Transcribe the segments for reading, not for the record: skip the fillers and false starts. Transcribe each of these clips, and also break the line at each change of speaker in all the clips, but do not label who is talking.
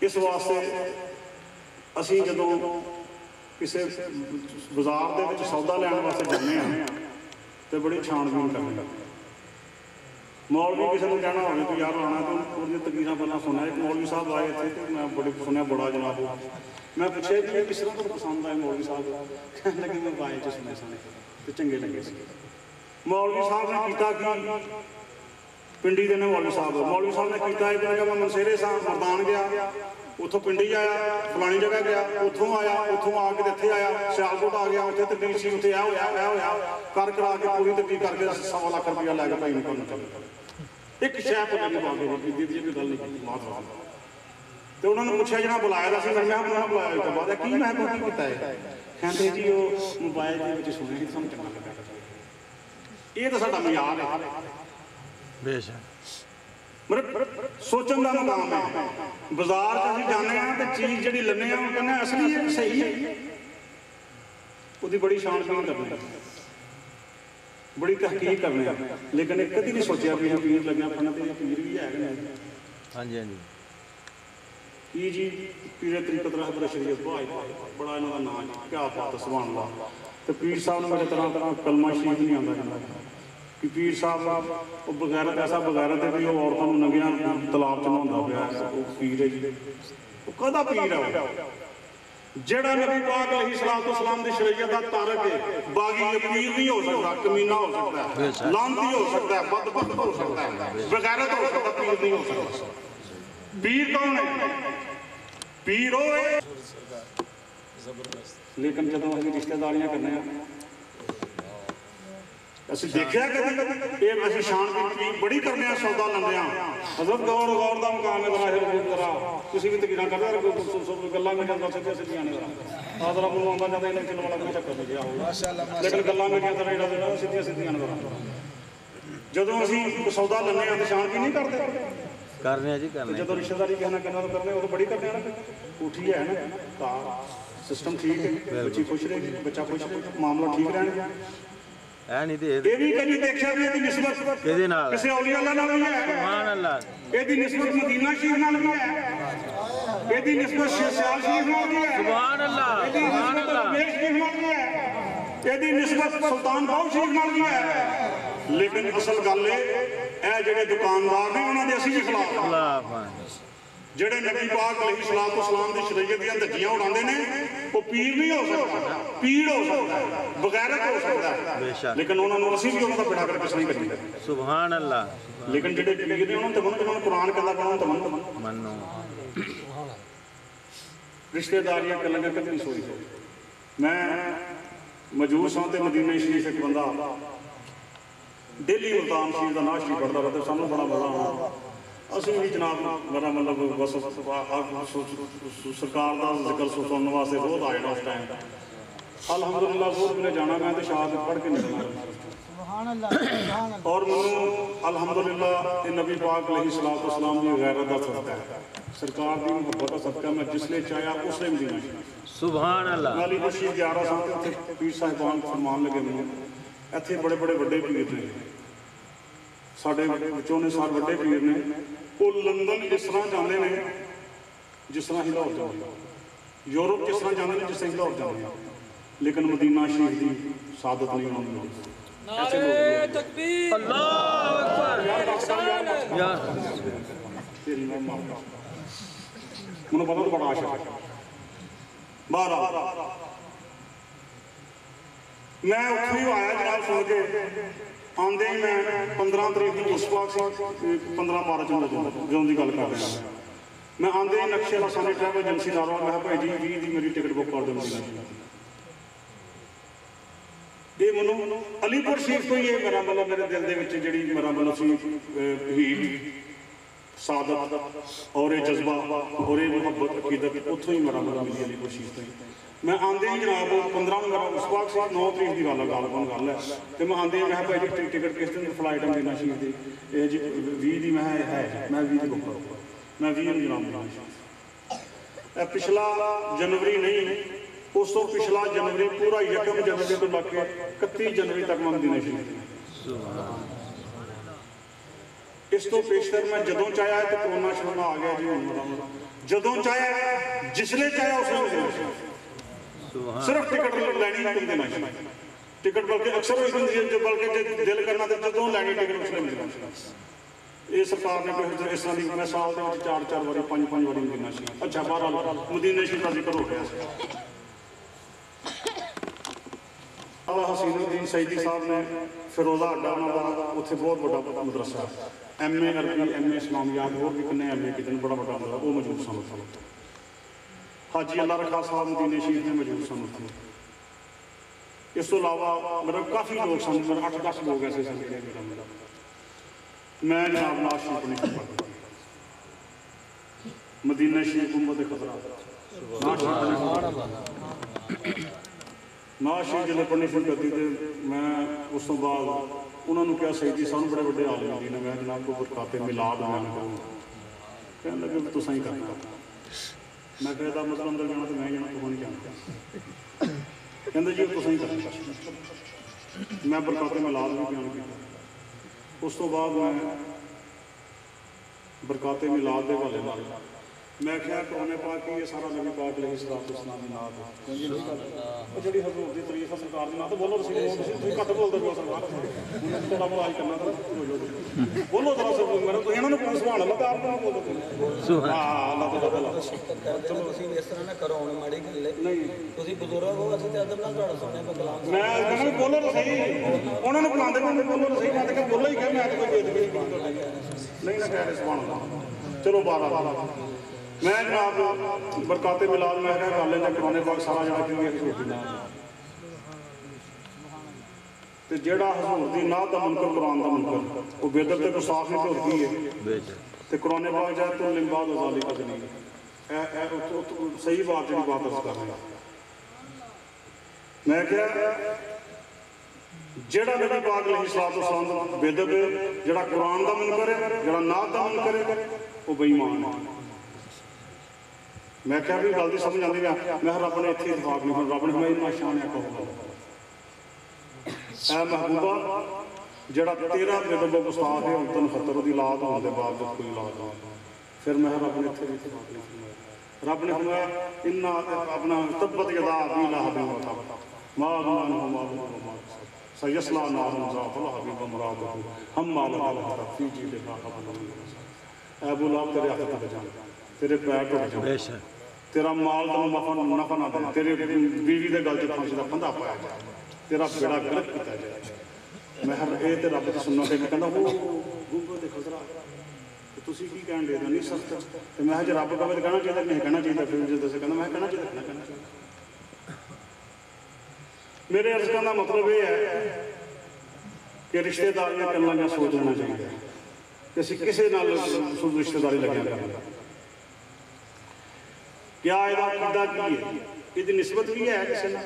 इस वास्ते असी जदों किसी बाजार दे विच सौदा लैण वास्ते जाने तो बड़ी छाणबीन करनी। मौलवी किसी को कहना हो तो यार आना तो उनकी तकरीरां पहला सुनया। एक मौलवी साहब आए थे तो मैं बड़े सुनया बड़ा जनाब। मैं पूछा कि किस तरह तो पसंद आए मौलवी साहब, कहने लगे मैं बाए च सुने सन तो चंगे लगे सी। मौलवी साहब ने किया कि पिंडी दे ने मौलवी साहब ने किया मैं मनसेरे सा मरदान गया, उतों पिंडी आया, फलानी जगह गया, उतों आया, उतों आके इत्थे आया, सियालकोट आ गया, उत्थे तकलीफ सी, उत्थे यह होया कर करा के पूरी तकलीफ करके 1.25 लाख रुपया लैके भाई निकल चले। एक शह पता नहीं बाकी दी कोई गल नहीं मात तो उन्होंने पूछा जना बुलाया था मैं बुलाया तो बाद की मैं की किया है, कहते जी वो मोबाइल के सुने ही सानू चंगा लगा। ये तो साडा मजाक है बेशक, मतलब सोचन का मुकाम है। बाजार असीं जाने तो चीज़ जी लेने कहने असली है सही है, उसकी बड़ी छानबीन करनी, बड़ी तहकीक करनी। लेकिन कभी नहीं सोचा भी पीर लगे अपना तो पीर भी है कि नहीं। हाँ जी हाँ जी की जी पीर तरीकत रहबर शरीयत बड़ा इन्हों का नाम है, क्या बात सुभान अल्लाह। तो पीर साहब ने मेरे तरह कलमा शरीफ नहीं आता कि पीर साहब वो बगैरत ऐसा बगैरत है भी वो औरतों को नंगिया तलाब च नहाता पाया वो पीर है जी। वो कदा पीर है जेड़ा नबी पाक अलैहिस्सलाम दी शरीयत दा तारक है। बागी पीर नहीं हो सकता, कमीना हो सकता है, लानती हो सकता है, बदबख्त हो सकता है, बगैरत हो सकता, पीर नहीं हो सकता। पीर कौन है? पीर हो है। लेकिन जब असीं रिश्तेदारियां करने असं देखा कभी ये असं छानबीन बड़ी करने सौदा लेंगे। हजरत गौर का मुकाम है किसी भी तकीर करते गल्लां मीठियां सीधियां सीधियां ने आदरा को आंदा जाता इन्हें चलने वाला कोई चक्कर नहीं गया, लेकिन गल्लां मीठियां तरह सीधियां सीधियां ने। जदों असीं सौदा लेंगे तो छानबीन नहीं करते जी करने, जो रिश्तेदारी कहना तो करने वो तो बड़ी करने उठी है ना। सिस्टम ठीक है, बच्ची खुश रहेगी, बच्चा खुश रहेगा, मामला ठीक रहना है नहीं। ये भी कभी देखा भी निस्बत किसी औलिया अल्लाह नाल भी है, सुभान अल्लाह। ये निस्बत मदीना शरीफ नाल भी है, ये निस्बत सियाल शरीफ नाल भी है, सुभान अल्लाह, सुभान अल्लाह। मेर शरीफ नाल भी है, ये निस्बत सुल्तान बाहू शरीफ नाल भी है। लेकिन असल गल है जेडे दुकानदार ने उन्होंने असीं भी खिलाफ जेडे नबी पाक अलैहिस्सलाम दी शरीयत दी धज्जियां उड़ाते हैं वो पीर नहीं हो सकता, पीर हो सकता है, बगैरत हो सकता है। लेकिन उन्होंने असीं भी उन्होंने बेड़ा करके नहीं करी, सुभान अल्लाह। लेकिन जेडे पीर ने उन्होंने तमन कुरान कहता पढ़ो तमन मनो रिश्तेदारियां कर लगे कभी नहीं सोई। मैं मौजूद सा तो मदीना शरीफ एक बंदा डेली मुल्तान शरीफ का नाश पढ़ता रहता, सानू बड़ा मजा आना। असं भी जनाब मेरा मतलब बस सरकार का जिक्र सुनने वास्ते रोज आ जाना उस टाइम। अलहमदुलिल्लाह रोज मेरे जाना मैं तो शाद पढ़ के निकलना। और मैं अलहमदुलिल्लाह नबी पाक अलैहिस्सलाम की गैरत का सदका है, सरकार की मुहब्बत का सदका मैं जिसले चाहा उसले मदीना सुभान अल्लाह। मैं अलीपुर शरीफ 11 साल उत्थे पीर साहिबान फरमान लगे मैंने इत्थे बड़े बड़े वड्डे पीर ने साडे विचों ने सारे वड्डे पीर ने वो लंदन इस तरह जाते हैं जिस तरह ही लाहौर जाते, यूरोप जिस तरह जाते हैं जिस तरह लाहौर जाते हैं, लेकिन मदीना शरीफ की सादत नहीं होती। मैंने पता तो बड़ा आशा बाहर मैं उत्थे ही आया जनाब सुन के आंदे ही मैं 15 तारीख की उस पाक 15 मार्च जो की गल कर रहा मैं आंदे ही नक्शे वाला सानी ट्रैवल एजेंसी ला रहा मैं भाई जी 20 की मेरी टिकट बुक कर दो। ये मैं अलीपुर शरीफ तो ही मेरा मतलब मेरे दिल के जी मेरा मतलब हीट सादत और ये जज्बा और ये मुहब्बत अकीदत उतों ही मेरा मतलब मिली अलीपुर शरीफ तो ही। मैं आंदे ही जनाब 15 मेरा उस वक्त 9 तारीख की गल गल है तो मैं आंदे मैं भाई जी टिकट किस दिन फ्लाइट है मदीना शरीफ की जी 20 की मैं है मैं 20 बुक करो मैं 20 जनाब पिछला जनवरी नहीं उस तो पिछला जनवरी पूरा 1 जनवरी तो लग के 31 जनवरी तक मैं मदीना शरीफ। इस तो पेशतर मैं जदों चाहया तो कोरोना शरोना आ गया जी जदों चाहे जिसले चाहे उसने मिलना, सिर्फ टिकट लैनी नहीं देना। टिकट बल्कि अक्सर जो बल्कि दिल करना तो जदों लैनी टिकट उसने मिलना। ये सरकार ने कोई इस तरह की मैं साल के 4-4 बारी 5-5 बारी मिलना। अच्छा बहरहाल मदीने शरीफ का जिक्र हो गया। हसीनुद्दीन सईदी साहब ने फिरोजा अड्डा उन्होंने उत्थे बहुत बड़ा मदरसा MA अरबी MA इस्लामियात होर भी किन्ने MA कितने बड़ा बड़ा मदरसा वो मौजूद सन। हाजी अल्लाह रखा साहब मदीने शरीफ में मौजूद सन। इस तो अलावा मतलब काफ़ी लोग सन, मतलब 8-10 लोग ऐसे सन। मैं जनाब नाज शरीफ नहीं पढ़ता मदीना शरीफ उम्मत खतरा नाज शरीफ जिले पढ़नी शुरू कर दी तो मैं उस तो बाद उन्होंने कहा सईदी साहब बड़े बड़े आलम जी ने मैं जनाब को बरकाते मिलाद बयान करूँ कहने लगे तुस ही करना। मैं कहता मतलब अंदर जाना तो मैं जाना तुम नहीं जानता। कहते जी तुस ही करना। मैं बरकाते मिलाद भी बयान किया। उस तो बाद मैं बरकाते मिलाद के हवाले नाल मैं क्या कुरान पाक की ये सारा नबी पाक अलैहि सलातो वसलाम दी नात है जी जी हजूर दी तारीफ सरकार दी नात बोलो तुसीं घट बोलदे पिओ सरकार थोड़ा मुलाज करना बोलो जरा सब मेरे तो इन्होंने पूछ सुभान अल्लाह आप ना बोलो सुभान अल्लाह ताला
चलो तुसीं इस तरह ना करो हुण माड़ी गल है नहीं तुसीं बुजुर्ग हो असं ते अदब नाल तुहाडा सुनने को कलाम
मैं कहना बोलो तो सही उन्होंने बुलांदे मैं बोलो तो सही मैं तो बोलो ही कह मैं तो कोई बेदबी नहीं ना कह रहे सुभान अल्लाह। चलो 12 मैं जनाब बरकाते मिलाद मैं कर लेना कुरान पाक सारा जड़ा कि हजूर दी नात ते जेड़ा हजूर दी नात दा मुनकर कुरान दा मुनकर वो बेदब ते गुस्ताख नहीं होती है ते कुरान पाक जाए तो लिम्बाद वजाली का नहीं ए सही बात जी बात अर्ज कर रहा मैं क्या जेड़ा नबी पाक अलैहि सलातो वसलाम बेदब जेड़ा कुरान दा मुनकर है जेड़ा नात दा मुनकर है वो बेईमान है। मैं क्या भी गल समझ आती मैं रब ने इतने इतफाक नहीं रब ने मैं शान है कहूँगा ऐ महबूबा जड़ा तेरा बेदब गुस्ताख है तन खतर वो लात होने के बावजूद कोई लात नहीं फिर मैं रब ने इतने इतफाक नहीं फरमाया। रब ने फरमाया इन्ना अपना तब्बत यदा अबी लहब मा अगना सयस्ला नारन ज़ात लहब वम्राअतुहु हम्मालतल हतब फी जीदिहा हब्लुम मिन मसद। ऐ अबू लहब तेरे हाथ तक जान तेरे पैर टुट जाए तेरा माल तेन नफा ना दे तेरे बीवी के गल च फांसी का फंदा पाया जाए तेरा बेड़ा गलत किया जाए। मैं हर ये तो रब की सुनना कि कहना वो गूगल के खतरा तुम की कहन दे नहीं सख्त तो मैं जो रब कहे तो कहना चाहिए नहीं कहना चाहिए फिर जो दस कहना मैं कहना चाहिए। मेरे अर्ज का मतलब ये है कि रिश्तेदारियां करना सोच लेना चाहिए कि असं किसी रिश्तेदारी लगे करना क्या इहदा की है इसकी निस्बत भी है किसी ने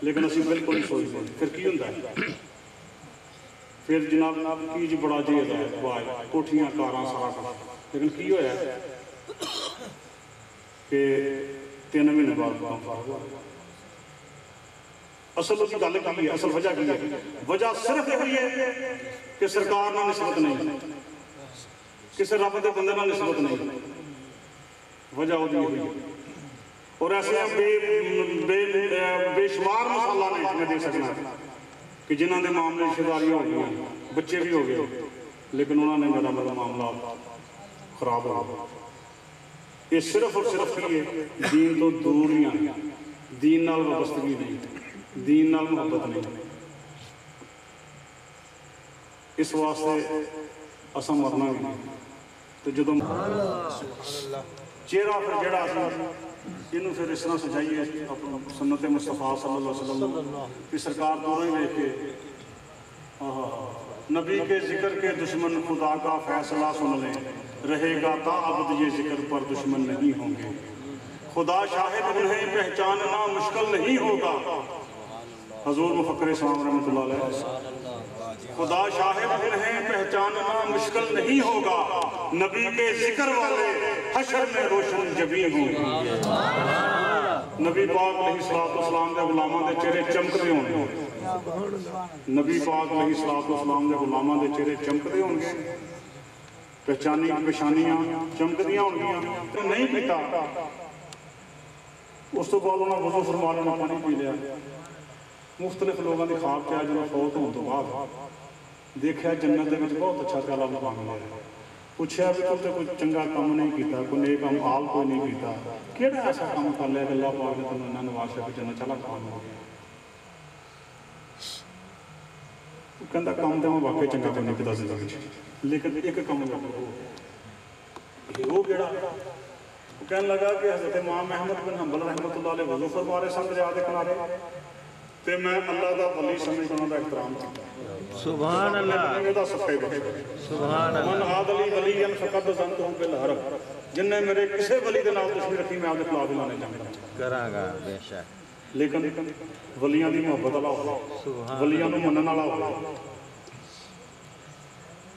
लेकिन असं बिल्कुल नहीं सोचते फिर की होंदा है फिर जनाब की जी बड़ा जी है वाज कोठियां कारां सारा कुछ लेकिन की होया कि 3 महीने बाद काम फारग हो असल उसकी गल की है असल वजह की है वजह सिर्फ यही है कि सरकार नाल निस्बत नहीं किसी रब के बंदे नाल निस्बत नहीं वजह होती हुई और ऐसे बेशुमार मसाला ने मैं दे सकना कि जिन्होंने मामले रिश्तेदारियाँ हो गई बच्चे भी हो गए लेकिन उन्होंने मेरा मेरा मामला खराब हो गया। ये सिर्फ और सिर्फ ही दीन तो दूरियां दीन नाल वाबस्तगी नहीं दीन नाल मुहब्बत नहीं इस वास्ते असां मरना भी तो जो चेहरा फिर जड़ा इनू फिर इस तरह सजाइए अपना सुन्नत मुस्तफा सल्लल्लाहु अलैहि वसल्लम की सरकार दूरों ही देख के नबी के जिक्र के दुश्मन खुदा का फैसला सुन लें रहेगा ताअबद ये जिक्र पर दुश्मन नहीं होंगे खुदा शाहिद उन्हें पहचानना मुश्किल नहीं होगा। हजूर मुफक्किर इस्लाम रहमतुल्लाह अलैह खुदा शाहिद उन्हें पहचानना मुश्किल नहीं होगा नबी के जिक्र वाले हशर में रोशन जबी होंगे। नबी पाक अलैहिस्सलाम के गुलामां दे चेहरे चमकते होंगे नबी पाक अलैहिस्सलाम के गुलामां दे चेहरे चमकते होंगे पेशानियां चमकदियां होंगियां तो नहीं पीता। उस तो बाद उन्होंने वज़ू फरमा लिया, पानी पी लिया। मुख्तलिफ लोगों की खाब च जो फौत होने तो बाद देखा जन्नत के बहुत अच्छा प्याला मकान मिला। पूछा भी तू तो कोई चंगा काम नहीं किया, कोई नेक काम हाल कोई नहीं किया, केड़ा ऐसा काम कर लिया कि अल्लाह पाक ने तेन इन्ना नवाजा कि जन्नत चला काम हो गया। कहता काम तो मैं वाकई चंगा कोई नहीं किया जिंदगी, लेकिन एक काम वो केड़ा कहने लगा कि हज़रत इमाम अहमद बिन हंबल रहमतुल्लाह अलैह वज़ू फरमा रहे सन दरिया के किनारे, तो मैं अल्लाह का वली समझ के उन्होंने एहतराम किया। सुभान अल्लाह, सुभान अल्लाह। मन आदली वलीयन फकद ज़नतहु बिल हरब, जिन्ने मेरे किसी वली के नाल दुश्मनी रखी मैं आपके खिलाफ लाने जाऊंगा करांगा बेशक। लेकिन वलियां दी मोहब्बत वाला हो, वलियां नूं मनण वाला हो,